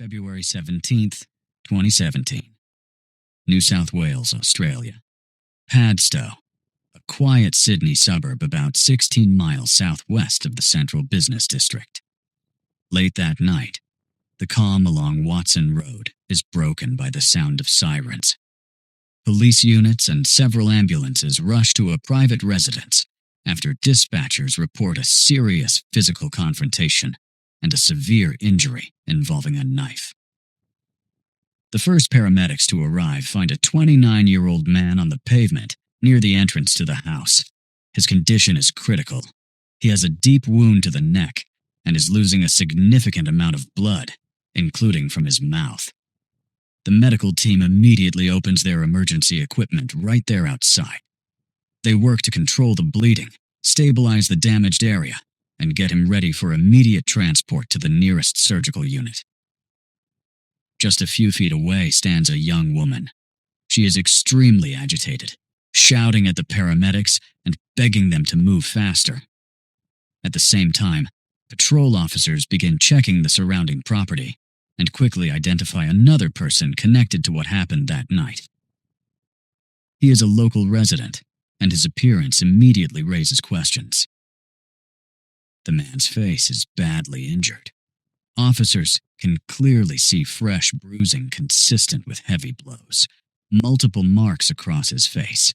February 17th, 2017. New South Wales, Australia. Padstow, a quiet Sydney suburb about 16 miles southwest of the central business district. Late that night, the calm along Watson Road is broken by the sound of sirens. Police units and several ambulances rush to a private residence after dispatchers report a serious physical confrontation and a severe injury involving a knife. The first paramedics to arrive find a 29-year-old man on the pavement near the entrance to the house. His condition is critical. He has a deep wound to the neck and is losing a significant amount of blood, including from his mouth. The medical team immediately opens their emergency equipment right there outside. They work to control the bleeding, stabilize the damaged area, and get him ready for immediate transport to the nearest surgical unit. Just a few feet away stands a young woman. She is extremely agitated, shouting at the paramedics and begging them to move faster. At the same time, patrol officers begin checking the surrounding property and quickly identify another person connected to what happened that night. He is a local resident, and his appearance immediately raises questions. The man's face is badly injured. Officers can clearly see fresh bruising consistent with heavy blows, multiple marks across his face,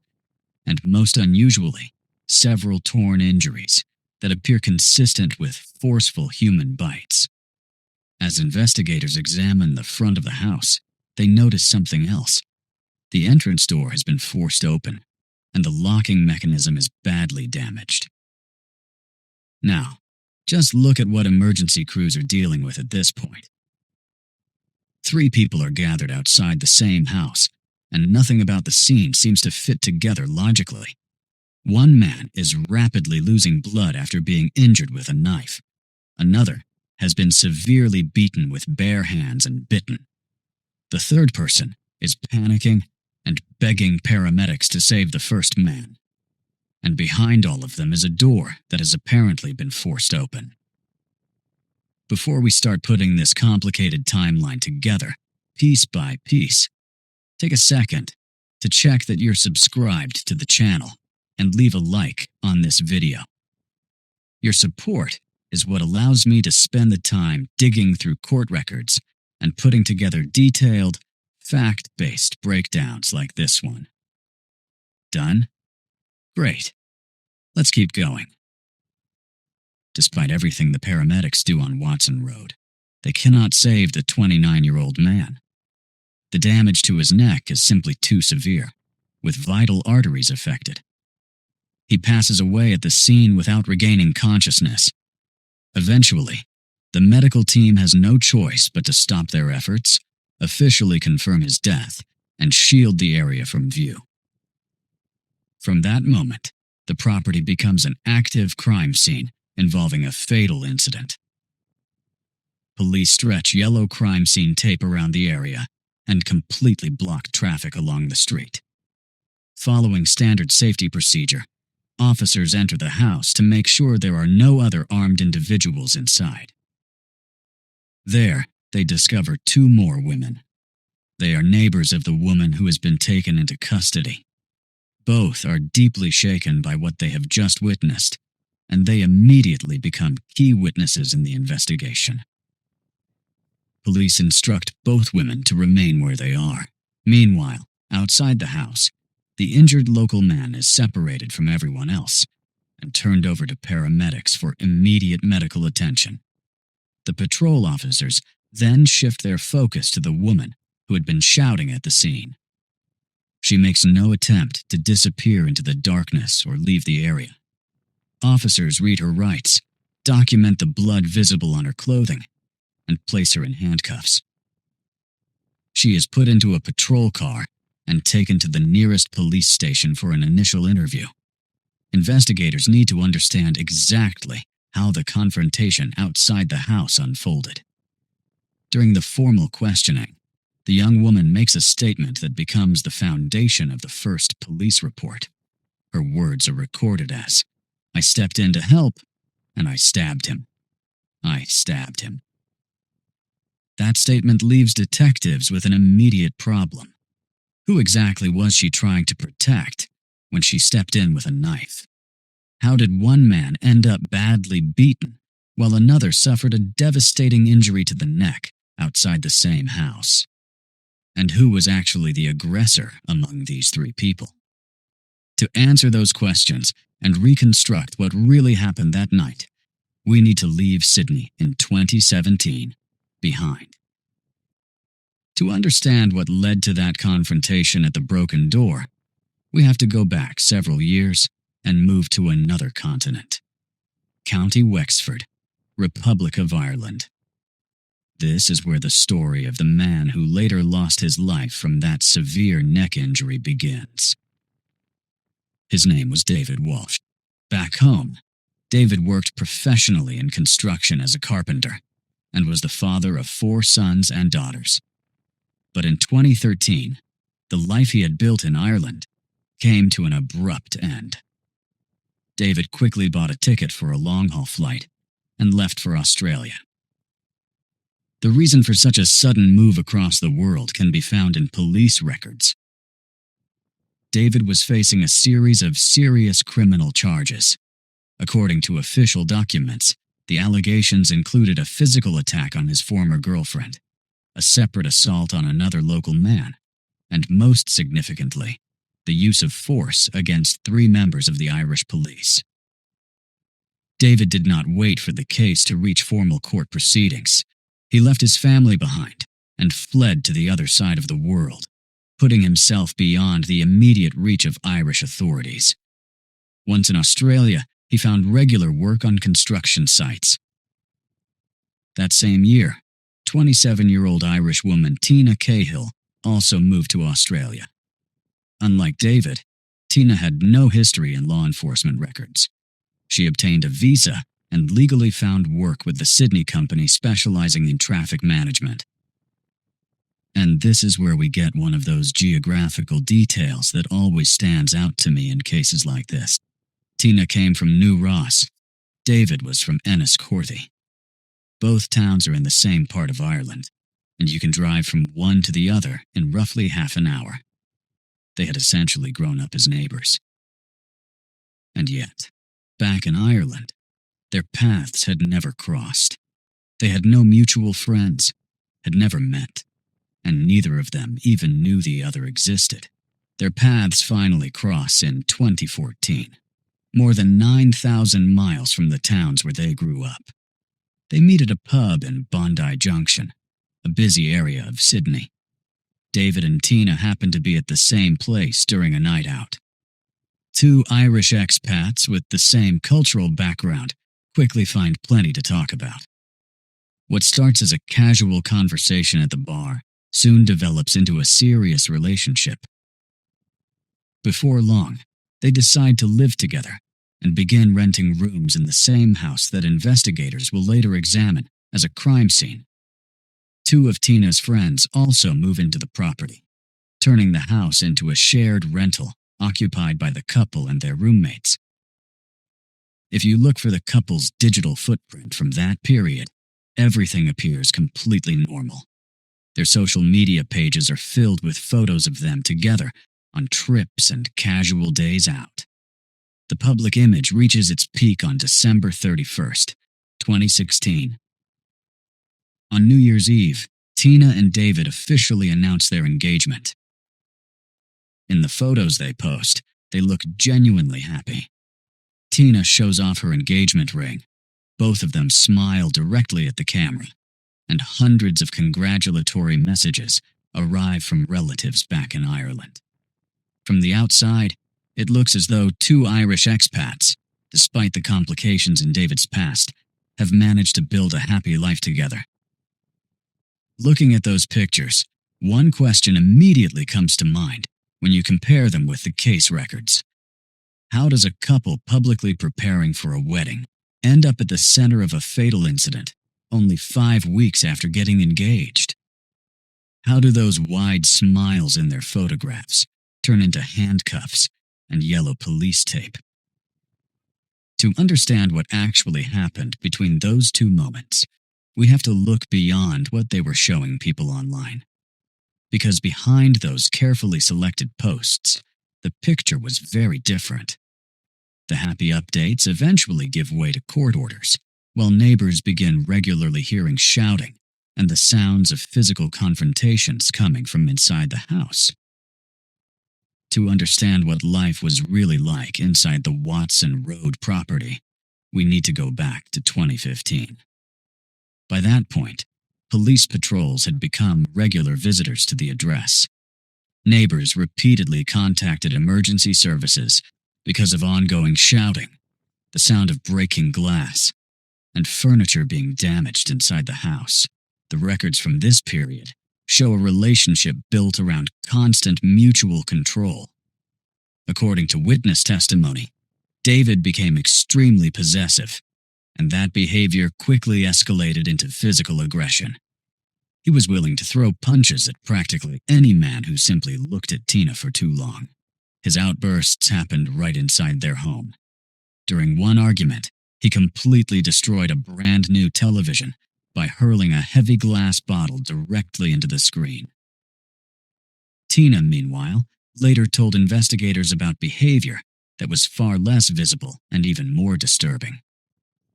and most unusually, several torn injuries that appear consistent with forceful human bites. As investigators examine the front of the house, they notice something else. The entrance door has been forced open, and the locking mechanism is badly damaged. Now, just look at what emergency crews are dealing with at this point. 3 people are gathered outside the same house, and nothing about the scene seems to fit together logically. One man is rapidly losing blood after being injured with a knife. Another has been severely beaten with bare hands and bitten. The third person is panicking and begging paramedics to save the first man. And behind all of them is a door that has apparently been forced open. Before we start putting this complicated timeline together, piece by piece, take a second to check that you're subscribed to the channel and leave a like on this video. Your support is what allows me to spend the time digging through court records and putting together detailed, fact-based breakdowns like this one. Done? Great. Let's keep going. Despite everything the paramedics do on Watson Road, they cannot save the 29-year-old man. The damage to his neck is simply too severe, with vital arteries affected. He passes away at the scene without regaining consciousness. Eventually, the medical team has no choice but to stop their efforts, officially confirm his death, and shield the area from view. From that moment, the property becomes an active crime scene involving a fatal incident. Police stretch yellow crime scene tape around the area and completely block traffic along the street. Following standard safety procedure, officers enter the house to make sure there are no other armed individuals inside. There, they discover 2 more women. They are neighbors of the woman who has been taken into custody. Both are deeply shaken by what they have just witnessed, and they immediately become key witnesses in the investigation. Police instruct both women to remain where they are. Meanwhile, outside the house, the injured local man is separated from everyone else and turned over to paramedics for immediate medical attention. The patrol officers then shift their focus to the woman who had been shouting at the scene. She makes no attempt to disappear into the darkness or leave the area. Officers read her rights, document the blood visible on her clothing, and place her in handcuffs. She is put into a patrol car and taken to the nearest police station for an initial interview. Investigators need to understand exactly how the confrontation outside the house unfolded. During the formal questioning, the young woman makes a statement that becomes the foundation of the first police report. Her words are recorded as, "I stepped in to help, and I stabbed him. I stabbed him." That statement leaves detectives with an immediate problem. Who exactly was she trying to protect when she stepped in with a knife? How did one man end up badly beaten while another suffered a devastating injury to the neck outside the same house? And who was actually the aggressor among these three people? To answer those questions and reconstruct what really happened that night, we need to leave Sydney in 2017 behind. To understand what led to that confrontation at the broken door, we have to go back several years and move to another continent. County Wexford, Republic of Ireland. This is where the story of the man who later lost his life from that severe neck injury begins. His name was David Walsh. Back home, David worked professionally in construction as a carpenter and was the father of 4 sons and daughters. But in 2013, the life he had built in Ireland came to an abrupt end. David quickly bought a ticket for a long-haul flight and left for Australia. The reason for such a sudden move across the world can be found in police records. David was facing a series of serious criminal charges. According to official documents, the allegations included a physical attack on his former girlfriend, a separate assault on another local man, and most significantly, the use of force against 3 members of the Irish police. David did not wait for the case to reach formal court proceedings. He left his family behind and fled to the other side of the world, putting himself beyond the immediate reach of Irish authorities. Once in Australia, he found regular work on construction sites. That same year, 27-year-old Irish woman Tina Cahill also moved to Australia. Unlike David, Tina had no history in law enforcement records. She obtained a visa and legally found work with the Sydney company specializing in traffic management. And this is where we get one of those geographical details that always stands out to me in cases like this. Tina came from New Ross. David was from Enniscorthy. Both towns are in the same part of Ireland, and you can drive from one to the other in roughly half an hour. They had essentially grown up as neighbors. And yet, back in Ireland, their paths had never crossed. They had no mutual friends, had never met, and neither of them even knew the other existed. Their paths finally cross in 2014, more than 9,000 miles from the towns where they grew up. They meet at a pub in Bondi Junction, a busy area of Sydney. David and Tina happened to be at the same place during a night out. 2 Irish expats with the same cultural background quickly find plenty to talk about. What starts as a casual conversation at the bar soon develops into a serious relationship. Before long, they decide to live together and begin renting rooms in the same house that investigators will later examine as a crime scene. 2 of Tina's friends also move into the property, turning the house into a shared rental occupied by the couple and their roommates. If you look for the couple's digital footprint from that period, everything appears completely normal. Their social media pages are filled with photos of them together on trips and casual days out. The public image reaches its peak on December 31st, 2016. On New Year's Eve, Tina and David officially announce their engagement. In the photos they post, they look genuinely happy. Tina shows off her engagement ring. Both of them smile directly at the camera, and hundreds of congratulatory messages arrive from relatives back in Ireland. From the outside, it looks as though 2 Irish expats, despite the complications in David's past, have managed to build a happy life together. Looking at those pictures, one question immediately comes to mind when you compare them with the case records. How does a couple publicly preparing for a wedding end up at the center of a fatal incident only 5 weeks after getting engaged? How do those wide smiles in their photographs turn into handcuffs and yellow police tape? To understand what actually happened between those 2 moments, we have to look beyond what they were showing people online. Because behind those carefully selected posts, the picture was very different. The happy updates eventually give way to court orders, while neighbors begin regularly hearing shouting and the sounds of physical confrontations coming from inside the house. To understand what life was really like inside the Watson Road property, we need to go back to 2015. By that point, police patrols had become regular visitors to the address. Neighbors repeatedly contacted emergency services because of ongoing shouting, the sound of breaking glass, and furniture being damaged inside the house. The records from this period show a relationship built around constant mutual control. According to witness testimony, David became extremely possessive, and that behavior quickly escalated into physical aggression. He was willing to throw punches at practically any man who simply looked at Tina for too long. His outbursts happened right inside their home. During one argument, he completely destroyed a brand new television by hurling a heavy glass bottle directly into the screen. Tina, meanwhile, later told investigators about behavior that was far less visible and even more disturbing.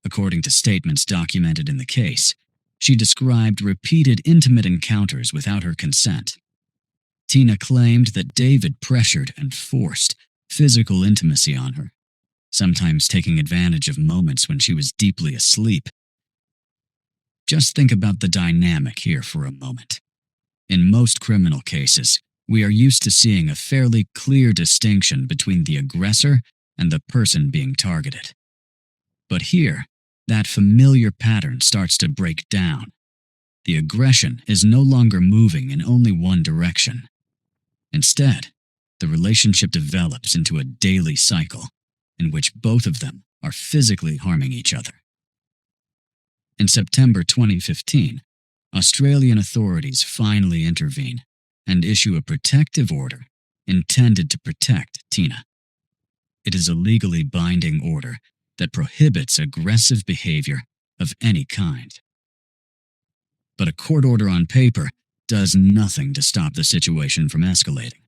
According to statements documented in the case, she described repeated intimate encounters without her consent. Tina claimed that David pressured and forced physical intimacy on her, sometimes taking advantage of moments when she was deeply asleep. Just think about the dynamic here for a moment. In most criminal cases, we are used to seeing a fairly clear distinction between the aggressor and the person being targeted. But here, that familiar pattern starts to break down. The aggression is no longer moving in only one direction. Instead, the relationship develops into a daily cycle in which both of them are physically harming each other. In September 2015, Australian authorities finally intervene and issue a protective order intended to protect Tina. It is a legally binding order that prohibits aggressive behavior of any kind. But a court order on paper does nothing to stop the situation from escalating.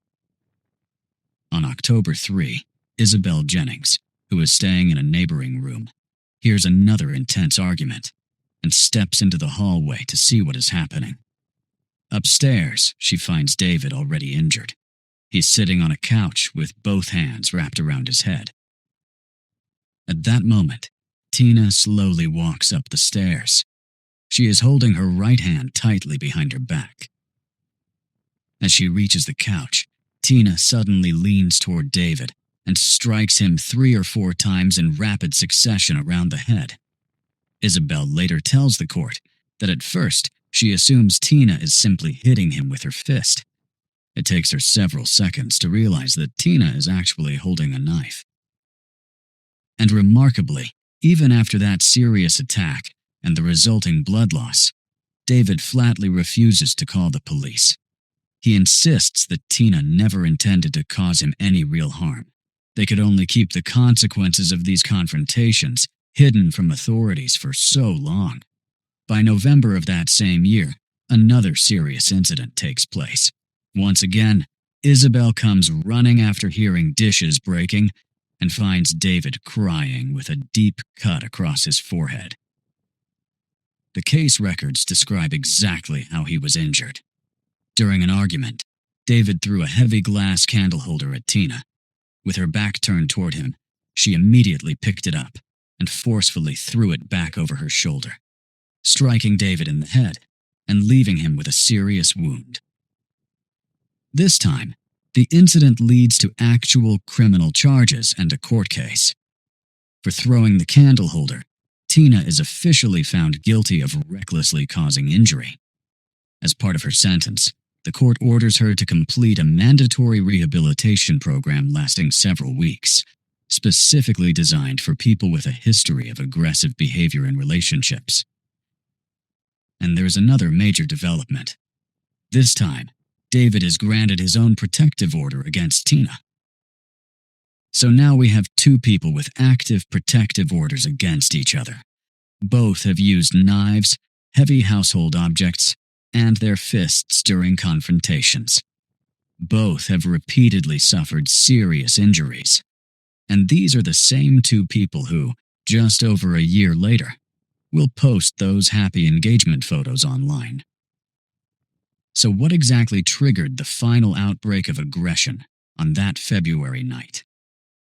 On October 3, Isabel Jennings, who is staying in a neighboring room, hears another intense argument and steps into the hallway to see what is happening. Upstairs, she finds David already injured. He's sitting on a couch with both hands wrapped around his head. At that moment, Tina slowly walks up the stairs. She is holding her right hand tightly behind her back. As she reaches the couch, Tina suddenly leans toward David and strikes him 3 or 4 times in rapid succession around the head. Isabel later tells the court that at first she assumes Tina is simply hitting him with her fist. It takes her several seconds to realize that Tina is actually holding a knife. And remarkably, even after that serious attack and the resulting blood loss, David flatly refuses to call the police. He insists that Tina never intended to cause him any real harm. They could only keep the consequences of these confrontations hidden from authorities for so long. By November of that same year, another serious incident takes place. Once again, Isabel comes running after hearing dishes breaking and finds David crying with a deep cut across his forehead. The case records describe exactly how he was injured. During an argument, David threw a heavy glass candle holder at Tina. With her back turned toward him, she immediately picked it up and forcefully threw it back over her shoulder, striking David in the head and leaving him with a serious wound. This time, the incident leads to actual criminal charges and a court case. For throwing the candle holder, Tina is officially found guilty of recklessly causing injury. As part of her sentence, the court orders her to complete a mandatory rehabilitation program lasting several weeks, specifically designed for people with a history of aggressive behavior in relationships. And there's another major development. This time, David is granted his own protective order against Tina. So now we have 2 people with active protective orders against each other. Both have used knives, heavy household objects, and their fists during confrontations. Both have repeatedly suffered serious injuries. And these are the same two people who, just over a year later, will post those happy engagement photos online. So what exactly triggered the final outbreak of aggression on that February night?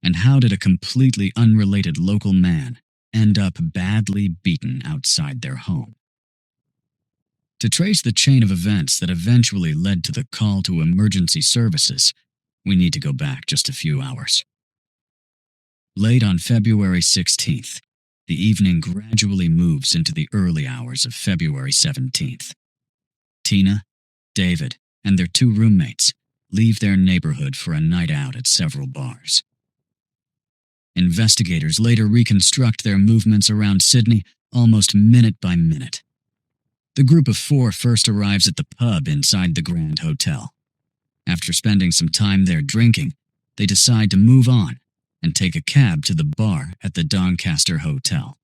And how did a completely unrelated local man end up badly beaten outside their home? To trace the chain of events that eventually led to the call to emergency services, we need to go back just a few hours. Late on February 16th, the evening gradually moves into the early hours of February 17th. Tina, David, and their two roommates leave their neighborhood for a night out at several bars. Investigators later reconstruct their movements around Sydney almost minute by minute. The group of four first arrives at the pub inside the Grand Hotel. After spending some time there drinking, they decide to move on and take a cab to the bar at the Doncaster Hotel.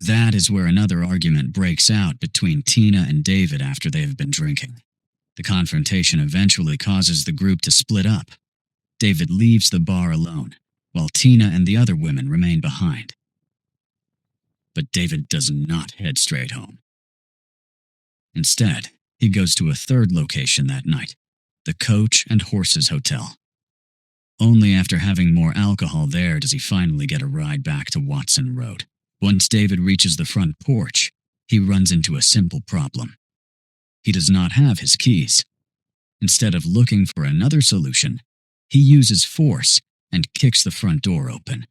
That is where another argument breaks out between Tina and David after they have been drinking. The confrontation eventually causes the group to split up. David leaves the bar alone, while Tina and the other women remain behind. But David does not head straight home. Instead, he goes to a third location that night, the Coach and Horses Hotel. Only after having more alcohol there does he finally get a ride back to Watson Road. Once David reaches the front porch, he runs into a simple problem. He does not have his keys. Instead of looking for another solution, he uses force and kicks the front door open.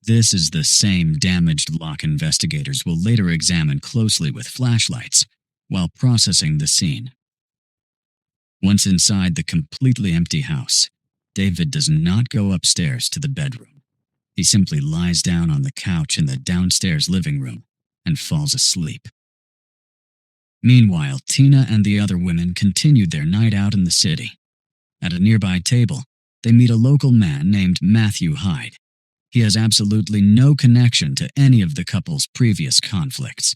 This is the same damaged lock investigators will later examine closely with flashlights while processing the scene. Once inside the completely empty house, David does not go upstairs to the bedroom. He simply lies down on the couch in the downstairs living room and falls asleep. Meanwhile, Tina and the other women continued their night out in the city. At a nearby table, they meet a local man named Matthew Hyde. He has absolutely no connection to any of the couple's previous conflicts.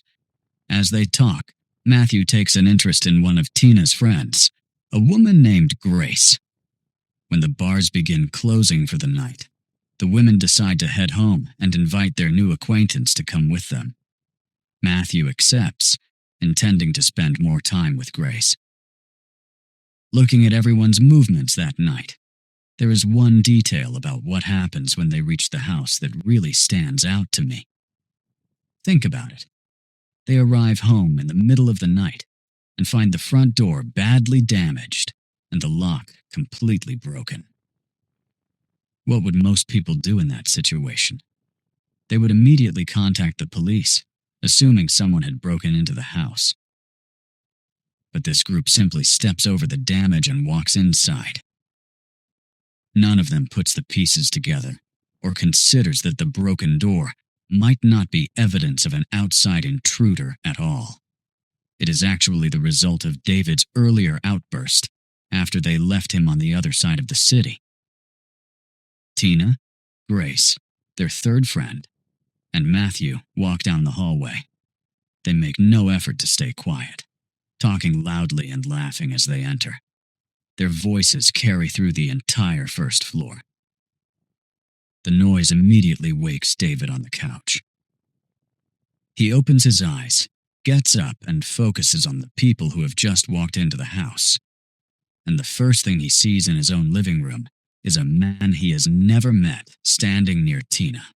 As they talk, Matthew takes an interest in one of Tina's friends, a woman named Grace. When the bars begin closing for the night, the women decide to head home and invite their new acquaintance to come with them. Matthew accepts, intending to spend more time with Grace. Looking at everyone's movements that night, there is one detail about what happens when they reach the house that really stands out to me. Think about it. They arrive home in the middle of the night and find the front door badly damaged and the lock completely broken. What would most people do in that situation? They would immediately contact the police, assuming someone had broken into the house. But this group simply steps over the damage and walks inside. None of them puts the pieces together or considers that the broken door might not be evidence of an outside intruder at all. It is actually the result of David's earlier outburst after they left him on the other side of the city. Tina, Grace, their third friend, and Matthew walk down the hallway. They make no effort to stay quiet, talking loudly and laughing as they enter. Their voices carry through the entire first floor. The noise immediately wakes David on the couch. He opens his eyes, gets up, and focuses on the people who have just walked into the house. And the first thing he sees in his own living room is a man he has never met standing near Tina.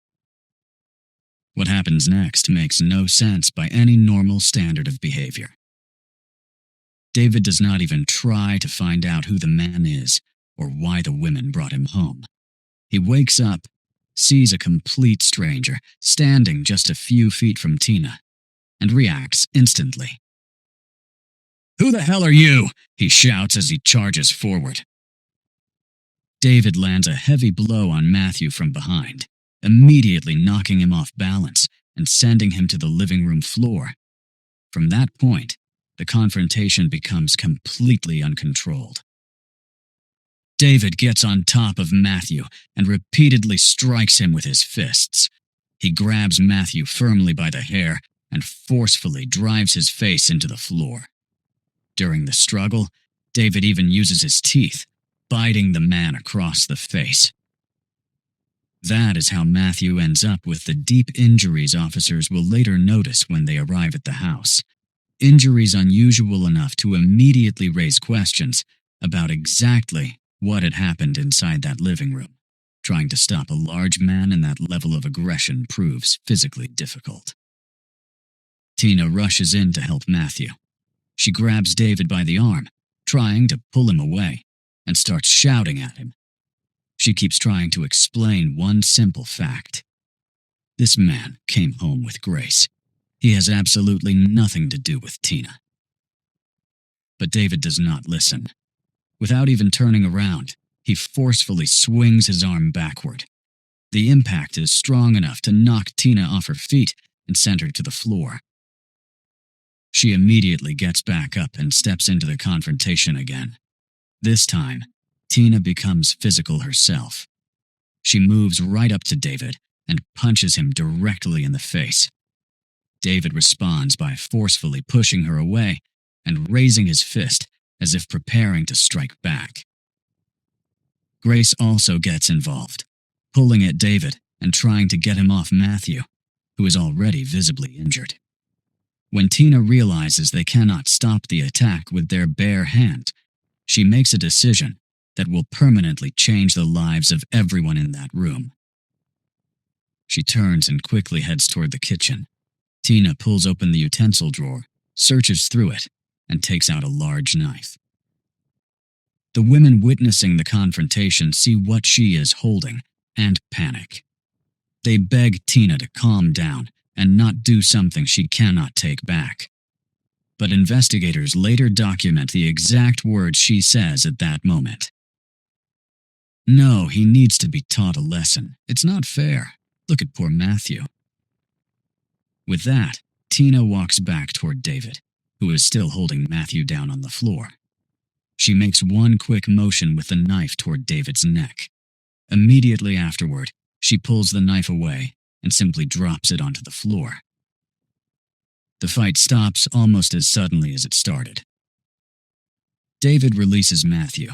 What happens next makes no sense by any normal standard of behavior. David does not even try to find out who the man is or why the women brought him home. He wakes up, sees a complete stranger standing just a few feet from Tina, and reacts instantly. "Who the hell are you?" he shouts as he charges forward. David lands a heavy blow on Matthew from behind, immediately knocking him off balance and sending him to the living room floor. From that point, the confrontation becomes completely uncontrolled. David gets on top of Matthew and repeatedly strikes him with his fists. He grabs Matthew firmly by the hair, and forcefully drives his face into the floor. During the struggle, David even uses his teeth, biting the man across the face. That is how Matthew ends up with the deep injuries officers will later notice when they arrive at the house. Injuries unusual enough to immediately raise questions about exactly what had happened inside that living room. Trying to stop a large man in that level of aggression proves physically difficult. Tina rushes in to help Matthew. She grabs David by the arm, trying to pull him away, and starts shouting at him. She keeps trying to explain one simple fact. This man came home with Grace. He has absolutely nothing to do with Tina. But David does not listen. Without even turning around, he forcefully swings his arm backward. The impact is strong enough to knock Tina off her feet and send her to the floor. She immediately gets back up and steps into the confrontation again. This time, Tina becomes physical herself. She moves right up to David and punches him directly in the face. David responds by forcefully pushing her away and raising his fist as if preparing to strike back. Grace also gets involved, pulling at David and trying to get him off Matthew, who is already visibly injured. When Tina realizes they cannot stop the attack with their bare hand, she makes a decision that will permanently change the lives of everyone in that room. She turns and quickly heads toward the kitchen. Tina pulls open the utensil drawer, searches through it, and takes out a large knife. The women witnessing the confrontation see what she is holding and panic. They beg Tina to calm down and not do something she cannot take back. But investigators later document the exact words she says at that moment. "No, he needs to be taught a lesson. It's not fair. Look at poor Matthew." With that, Tina walks back toward David, who is still holding Matthew down on the floor. She makes one quick motion with the knife toward David's neck. Immediately afterward, she pulls the knife away and simply drops it onto the floor. The fight stops almost as suddenly as it started. David releases Matthew.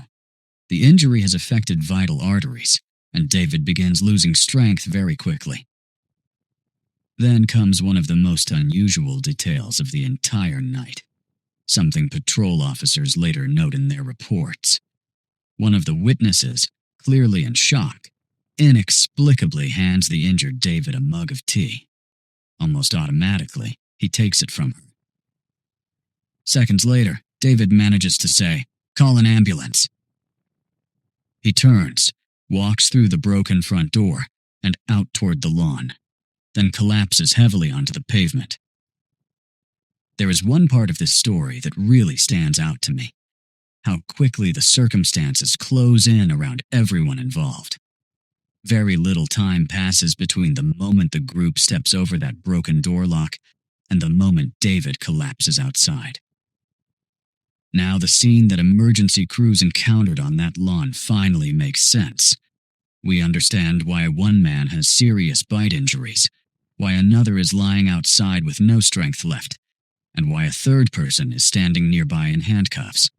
The injury has affected vital arteries, and David begins losing strength very quickly. Then comes one of the most unusual details of the entire night, something patrol officers later note in their reports. One of the witnesses, clearly in shock, inexplicably hands the injured David a mug of tea. Almost automatically, he takes it from her. Seconds later, David manages to say, "Call an ambulance." He turns, walks through the broken front door, and out toward the lawn, then collapses heavily onto the pavement. There is one part of this story that really stands out to me: how quickly the circumstances close in around everyone involved. Very little time passes between the moment the group steps over that broken door lock and the moment David collapses outside. Now the scene that emergency crews encountered on that lawn finally makes sense. We understand why one man has serious bite injuries, why another is lying outside with no strength left, and why a third person is standing nearby in handcuffs.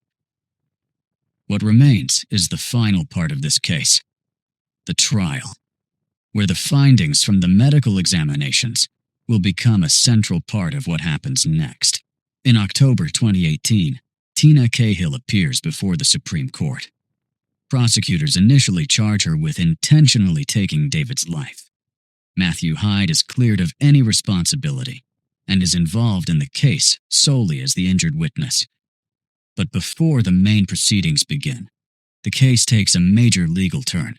What remains is the final part of this case, the trial, where the findings from the medical examinations will become a central part of what happens next. In October 2018, Tina Cahill appears before the Supreme Court. Prosecutors initially charge her with intentionally taking David's life. Matthew Hyde is cleared of any responsibility and is involved in the case solely as the injured witness. But before the main proceedings begin, the case takes a major legal turn.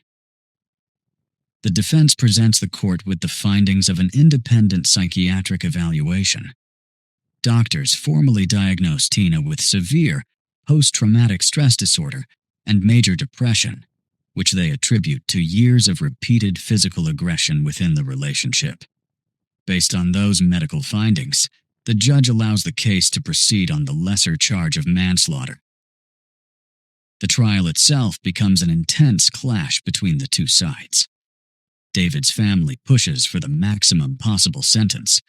The defense presents the court with the findings of an independent psychiatric evaluation. Doctors formally diagnose Tina with severe post-traumatic stress disorder and major depression, which they attribute to years of repeated physical aggression within the relationship. Based on those medical findings, the judge allows the case to proceed on the lesser charge of manslaughter. The trial itself becomes an intense clash between the two sides. David's family pushes for the maximum possible sentence.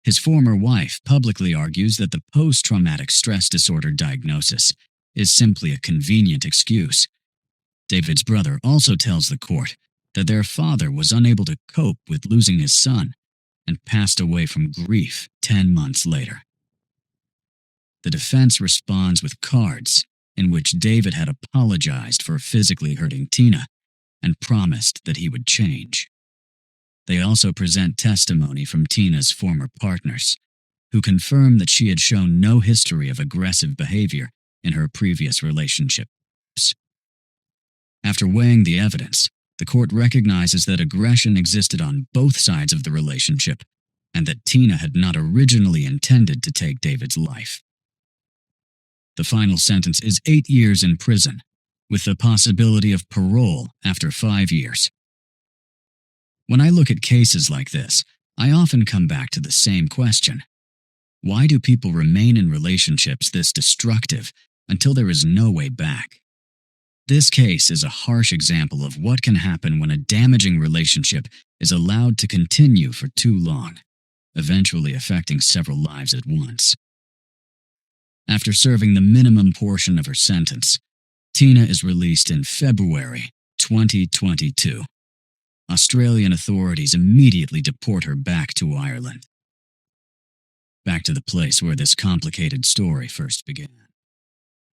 His former wife publicly argues that the post-traumatic stress disorder diagnosis is simply a convenient excuse. David's brother also tells the court that their father was unable to cope with losing his son and passed away from grief 10 months later. The defense responds with cards in which David had apologized for physically hurting Tina and promised that he would change. They also present testimony from Tina's former partners, who confirm that she had shown no history of aggressive behavior in her previous relationships. After weighing the evidence, the court recognizes that aggression existed on both sides of the relationship and that Tina had not originally intended to take David's life. The final sentence is 8 years in prison, with the possibility of parole after 5 years. When I look at cases like this, I often come back to the same question. Why do people remain in relationships this destructive until there is no way back? This case is a harsh example of what can happen when a damaging relationship is allowed to continue for too long, eventually affecting several lives at once. After serving the minimum portion of her sentence, Tina is released in February 2022. Australian authorities immediately deport her back to Ireland. Back to the place where this complicated story first began.